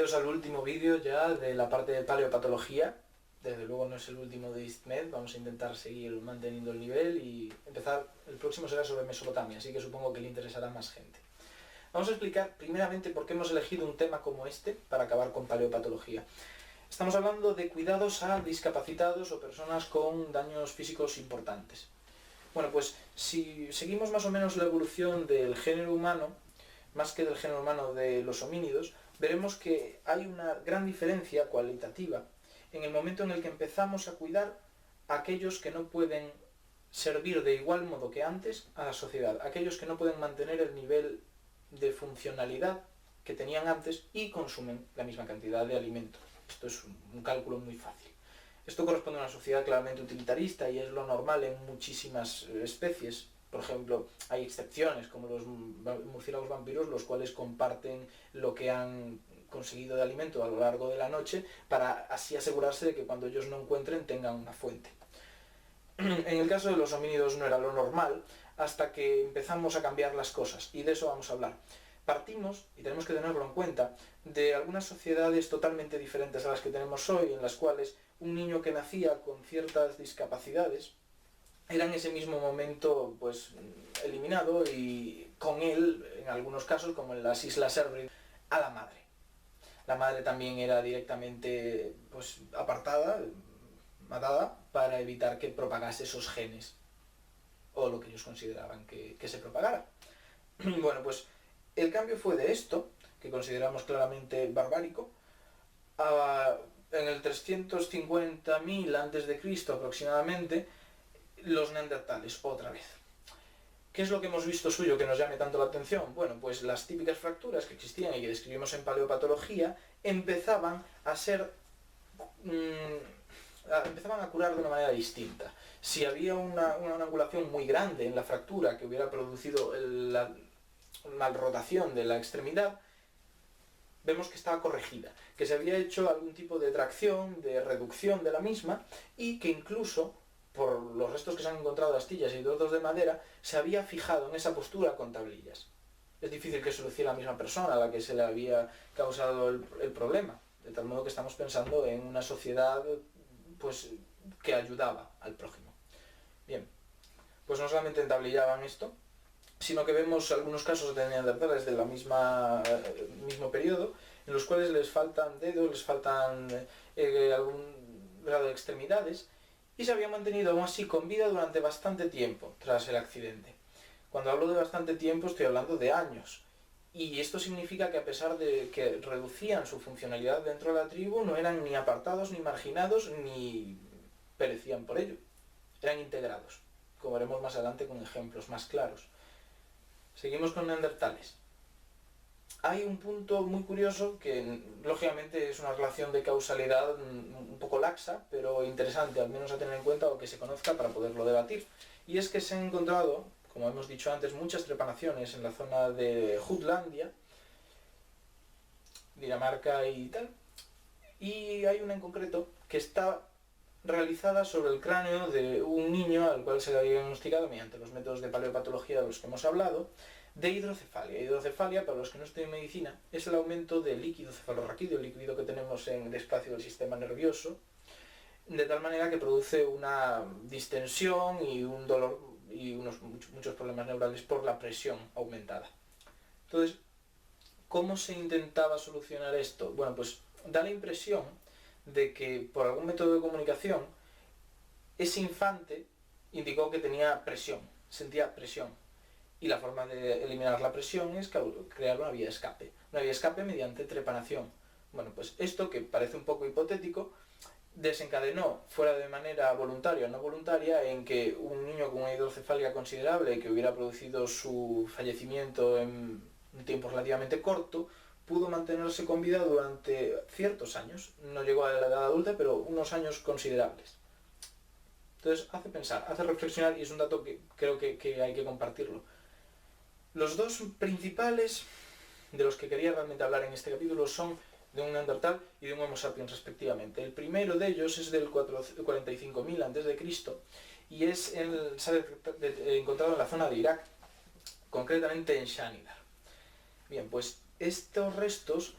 Bienvenidos al último vídeo ya de la parte de paleopatología. Desde luego no es el último de ISTMED, vamos a intentar seguir manteniendo el nivel y empezar, el próximo será sobre Mesopotamia, así que supongo que le interesará más gente. Vamos a explicar primeramente por qué hemos elegido un tema como este para acabar con paleopatología. Estamos hablando de cuidados a discapacitados o personas con daños físicos importantes. Bueno, pues si seguimos más o menos la evolución del género humano, más que del género humano de los homínidos, veremos que hay una gran diferencia cualitativa en el momento en el que empezamos a cuidar a aquellos que no pueden servir de igual modo que antes a la sociedad, aquellos que no pueden mantener el nivel de funcionalidad que tenían antes y consumen la misma cantidad de alimento. Esto es un cálculo muy fácil. Esto corresponde a una sociedad claramente utilitarista y es lo normal en muchísimas especies. Por ejemplo, hay excepciones como los murciélagos vampiros, los cuales comparten lo que han conseguido de alimento a lo largo de la noche para así asegurarse de que cuando ellos no encuentren tengan una fuente. En el caso de los homínidos no era lo normal hasta que empezamos a cambiar las cosas y de eso vamos a hablar. Partimos, y tenemos que tenerlo en cuenta, de algunas sociedades totalmente diferentes a las que tenemos hoy, en las cuales un niño que nacía con ciertas discapacidades era en ese mismo momento pues eliminado y con él, en algunos casos, como en las Islas Hebrides, a la madre. La madre también era directamente pues apartada, matada, para evitar que propagase esos genes, o lo que ellos consideraban que se propagara. Bueno, pues el cambio fue de esto, que consideramos claramente barbárico, en el 350.000 a.C. aproximadamente, los neandertales, otra vez. ¿Qué es lo que hemos visto suyo que nos llame tanto la atención? Bueno, pues las típicas fracturas que existían y que describimos en paleopatología empezaban a ser... empezaban a curar de una manera distinta. Si había una angulación muy grande en la fractura que hubiera producido la malrotación de la extremidad, vemos que estaba corregida, que se había hecho algún tipo de tracción, de reducción de la misma y que incluso, por los restos que se han encontrado de astillas y trozos de madera, se había fijado en esa postura con tablillas. Es difícil que se lo hiciera la misma persona a la que se le había causado el problema, de tal modo que estamos pensando en una sociedad pues, que ayudaba al prójimo. Bien, pues no solamente entablillaban esto, sino que vemos algunos casos de neandertales del mismo periodo, en los cuales les faltan dedos, les faltan algún grado de extremidades, y se había mantenido aún así con vida durante bastante tiempo tras el accidente. Cuando hablo de bastante tiempo estoy hablando de años, y esto significa que a pesar de que reducían su funcionalidad dentro de la tribu, no eran ni apartados, ni marginados, ni perecían por ello. Eran integrados, como veremos más adelante con ejemplos más claros. Seguimos con neandertales. Hay un punto muy curioso que lógicamente es una relación de causalidad un poco laxa, pero interesante al menos a tener en cuenta o que se conozca para poderlo debatir. Y es que se han encontrado, como hemos dicho antes, muchas trepanaciones en la zona de Jutlandia, Dinamarca y tal. Y hay una en concreto que está realizada sobre el cráneo de un niño al cual se le había diagnosticado mediante los métodos de paleopatología de los que hemos hablado, de hidrocefalia. Hidrocefalia, para los que no estudian medicina, es el aumento del líquido cefalorraquídeo, el líquido que tenemos en el espacio del sistema nervioso, de tal manera que produce una distensión y un dolor y muchos problemas neurales por la presión aumentada. Entonces, ¿cómo se intentaba solucionar esto? Bueno, pues da la impresión de que por algún método de comunicación ese infante indicó que tenía presión, sentía presión, y la forma de eliminar la presión es crear una vía de escape mediante trepanación. Bueno, pues esto, que parece un poco hipotético, desencadenó, fuera de manera voluntaria o no voluntaria, en que un niño con una hidrocefalia considerable que hubiera producido su fallecimiento en un tiempo relativamente corto, pudo mantenerse con vida durante ciertos años. No llegó a la edad adulta, pero unos años considerables. Entonces hace pensar, hace reflexionar, y es un dato que creo que hay que compartirlo. Los dos principales de los que quería realmente hablar en este capítulo son de un neandertal y de un homo sapiens respectivamente. El primero de ellos es del 45.000 a.C. y es encontrado en la zona de Irak, concretamente en Shanidar. Bien, pues estos restos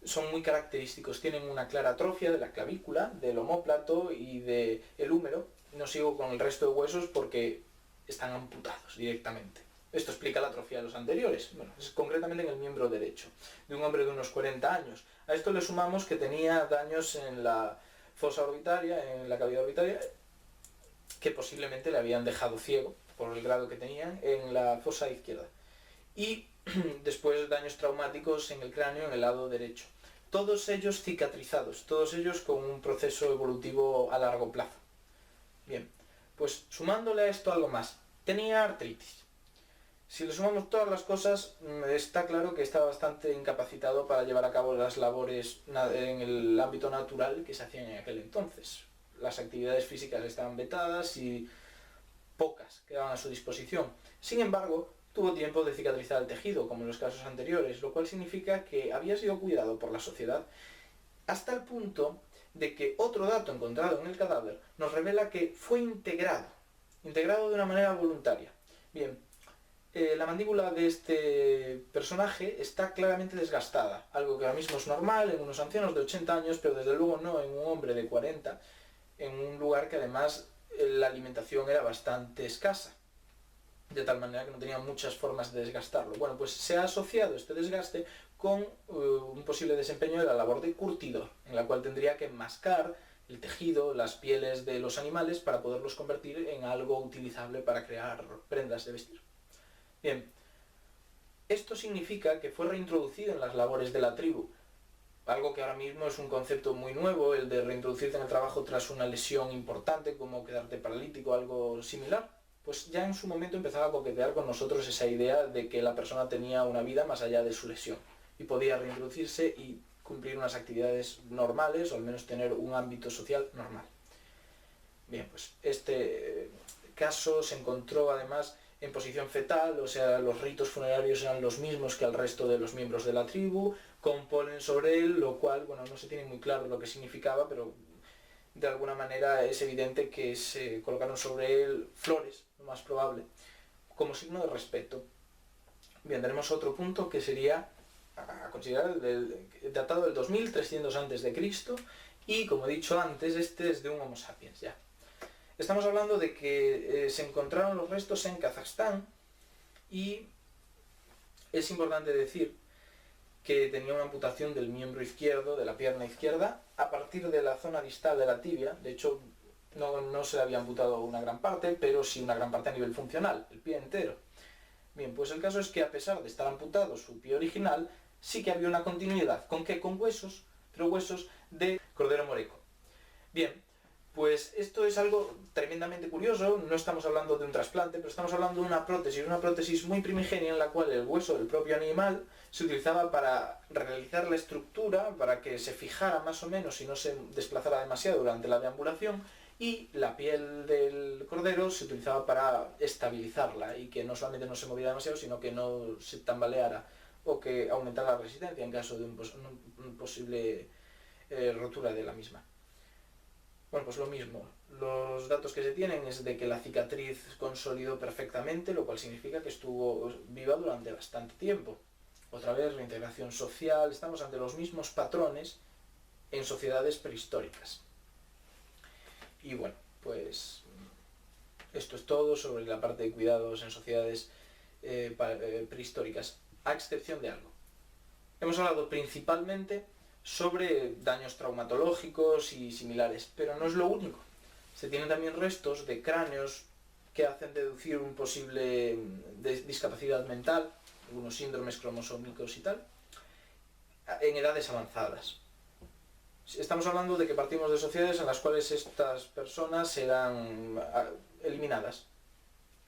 son muy característicos. Tienen una clara atrofia de la clavícula, del omóplato y del húmero. No sigo con el resto de huesos porque están amputados directamente. Esto explica la atrofia de los anteriores. Bueno, es concretamente en el miembro derecho, de un hombre de unos 40 años. A esto le sumamos que tenía daños en la fosa orbitaria, en la cavidad orbitaria, que posiblemente le habían dejado ciego, por el grado que tenían, en la fosa izquierda. Y después daños traumáticos en el cráneo, en el lado derecho. Todos ellos cicatrizados, todos ellos con un proceso evolutivo a largo plazo. Bien, pues sumándole a esto algo más. Tenía artritis. Si le sumamos todas las cosas, está claro que estaba bastante incapacitado para llevar a cabo las labores en el ámbito natural que se hacían en aquel entonces. Las actividades físicas estaban vetadas y pocas quedaban a su disposición. Sin embargo, tuvo tiempo de cicatrizar el tejido, como en los casos anteriores, lo cual significa que había sido cuidado por la sociedad, hasta el punto de que otro dato encontrado en el cadáver nos revela que fue integrado de una manera voluntaria. Bien, la mandíbula de este personaje está claramente desgastada, algo que ahora mismo es normal en unos ancianos de 80 años, pero desde luego no en un hombre de 40, en un lugar que además la alimentación era bastante escasa, de tal manera que no tenía muchas formas de desgastarlo. Bueno, pues se ha asociado este desgaste con un posible desempeño de la labor de curtidor, en la cual tendría que mascar el tejido, las pieles de los animales para poderlos convertir en algo utilizable para crear prendas de vestir. Bien, esto significa que fue reintroducido en las labores de la tribu, algo que ahora mismo es un concepto muy nuevo, el de reintroducirte en el trabajo tras una lesión importante como quedarte paralítico, algo similar. Pues ya en su momento empezaba a coquetear con nosotros esa idea de que la persona tenía una vida más allá de su lesión y podía reintroducirse y cumplir unas actividades normales o al menos tener un ámbito social normal. Bien, pues este caso se encontró además en posición fetal, o sea, los ritos funerarios eran los mismos que al resto de los miembros de la tribu, con polen sobre él, lo cual, bueno, no se tiene muy claro lo que significaba, pero de alguna manera es evidente que se colocaron sobre él flores, lo más probable, como signo de respeto. Bien, tenemos otro punto que sería a considerar datado del 2300 a.C. y, como he dicho antes, este es de un Homo sapiens ya. Estamos hablando de que se encontraron los restos en Kazajstán y es importante decir que tenía una amputación del miembro izquierdo, de la pierna izquierda, a partir de la zona distal de la tibia. De hecho, no se le había amputado una gran parte, pero sí una gran parte a nivel funcional, el pie entero. Bien, pues el caso es que a pesar de estar amputado su pie original, sí que había una continuidad. ¿Con qué? Con huesos, pero huesos de cordero moreco. Bien, pues esto es algo tremendamente curioso, no estamos hablando de un trasplante, pero estamos hablando de una prótesis muy primigenia en la cual el hueso del propio animal se utilizaba para realizar la estructura, para que se fijara más o menos y no se desplazara demasiado durante la deambulación, y la piel del cordero se utilizaba para estabilizarla y que no solamente no se moviera demasiado, sino que no se tambaleara o que aumentara la resistencia en caso de un posible rotura de la misma. Bueno, pues lo mismo. Los datos que se tienen es de que la cicatriz consolidó perfectamente, lo cual significa que estuvo viva durante bastante tiempo. Otra vez, reintegración social, estamos ante los mismos patrones en sociedades prehistóricas. Y bueno, pues esto es todo sobre la parte de cuidados en sociedades prehistóricas, a excepción de algo. Hemos hablado principalmente sobre daños traumatológicos y similares, pero no es lo único. Se tienen también restos de cráneos que hacen deducir un posible discapacidad mental, algunos síndromes cromosómicos y tal, en edades avanzadas. Estamos hablando de que partimos de sociedades en las cuales estas personas eran eliminadas.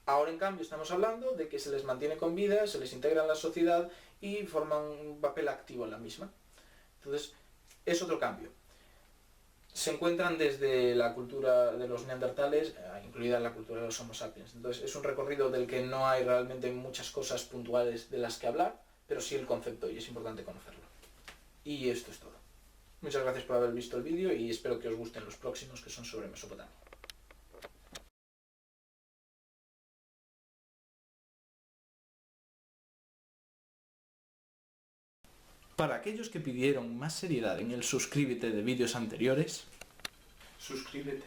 Ahora, en cambio, estamos hablando de que se les mantiene con vida, se les integra en la sociedad y forman un papel activo en la misma. Entonces, es otro cambio. Se encuentran desde la cultura de los neandertales, incluida la cultura de los Homo sapiens. Entonces, es un recorrido del que no hay realmente muchas cosas puntuales de las que hablar, pero sí el concepto, y es importante conocerlo. Y esto es todo. Muchas gracias por haber visto el vídeo y espero que os gusten los próximos, que son sobre Mesopotamia. Para aquellos que pidieron más seriedad en el suscríbete de vídeos anteriores, suscríbete.